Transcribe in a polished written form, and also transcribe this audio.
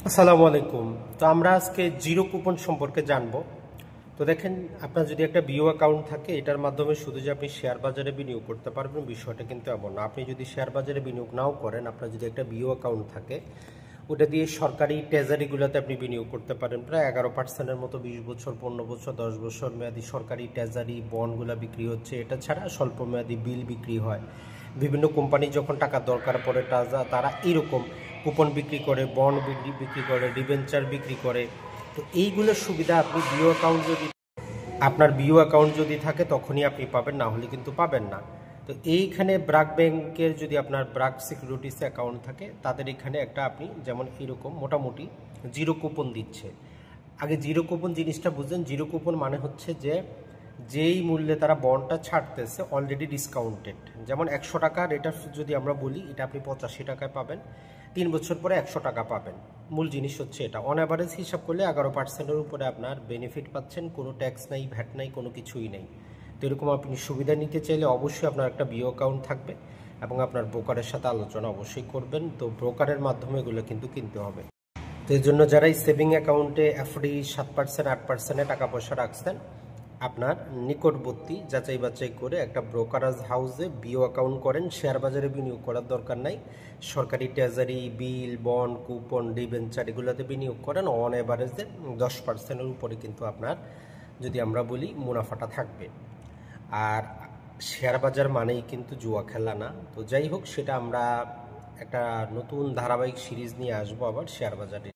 আসসালামু আলাইকুম। তো আমরা আজকে জিরো কুপন সম্পর্কে জানবো। তো দেখেন, আপনার যদি একটা বিও অ্যাকাউন্ট থাকে, এটার মাধ্যমে শুধু যে আপনি শেয়ার বাজারে বিনিয়োগ করতে পারবেন বিষয়টা কিন্তু এমন না। আপনি যদি শেয়ার বাজারে বিনিয়োগ নাও করেন, আপনার যদি একটা বিও অ্যাকাউন্ট থাকে, ওটা দিয়ে সরকারি ট্রেজারিগুলোতে আপনি বিনিয়োগ করতে পারেন। প্রায় 11% মতো 20 বছর, 15 বছর, 10 বছর মেয়াদি সরকারি ট্রেজারি বন্ডগুলো বিক্রি হচ্ছে। এটা ছাড়া স্বল্প মেয়াদি বিল বিক্রি হয়। বিভিন্ন কোম্পানি যখন টাকার দরকার পড়ে তারা এরকম কুপন বিক্রি করে, বন্ড বিক্রি করে, ডিবেঞ্চার বিক্রি করে। তো এইগুলোর সুবিধা আপনি বিও অ্যাকাউন্ট যদি আপনার বিও অ্যাকাউন্ট যদি থাকে তখনই আপনি পাবেন, না হলে কিন্তু পাবেন না। তো এইখানে ব্র্যাক ব্যাংকের যদি আপনার ব্র্যাক সিকিউরিটিস অ্যাকাউন্ট থাকে, তাদের এখানে একটা আপনি যেমন এরকম মোটামুটি জিরো কুপন দিচ্ছে। আগে জিরো কুপন জিনিসটা বুঝলেন। জিরো কুপন মানে হচ্ছে যে যেই মূল্যে তারা বন্ডটা ছাড়তেছে অলরেডি ডিসকাউন্টেড। যেমন 100 টাকার এটা যদি আমরা বলি, এটা আপনি 85 টাকায় পাবেন, 3 বছর পরে 100 টাকা পাবেন। মূল জিনিস হচ্ছে এটা। অন অ্যাভারেজ হিসাব করলে 11%-এর উপরে আপনার বেনিফিট পাচ্ছেন। কোনো ট্যাক্স নাই, ভ্যাট নাই, কোনো কিছুই নেই। তো এরকম আপনি সুবিধা নিতে চাইলে অবশ্যই আপনার একটা বিও অ্যাকাউন্ট থাকবে এবং আপনার ব্রোকারের সাথে আলোচনা অবশ্যই করবেন। তো ব্রোকারের মাধ্যমে এগুলো কিন্তু কিনতে হবে। তো এই জন্য যারা এই সেভিং অ্যাকাউন্টে এফডি 7%, 8%-এ টাকা পয়সা রাখছেন, আপনার নিকটবর্তী যাচাই বাছাই করে একটা ব্রোকারেজ হাউসে বিও অ্যাকাউন্ট করেন। শেয়ার বাজারে বিনিয়োগ করার দরকার নাই। সরকারি ট্রেজারি, বিল, বন্ড, কুপন, ডিবেঞ্চার এগুলোতে বিনিয়োগ করেন। অন এভারেজে 10%-এর উপরে কিন্তু আপনার, যদি আমরা বলি, মুনাফাটা থাকবে। আর শেয়ার বাজার মানেই কিন্তু জুয়া খেলা না। তো যাই হোক, সেটা আমরা একটা নতুন ধারাবাহিক সিরিজ নিয়ে আসবো আবার শেয়ার বাজারে।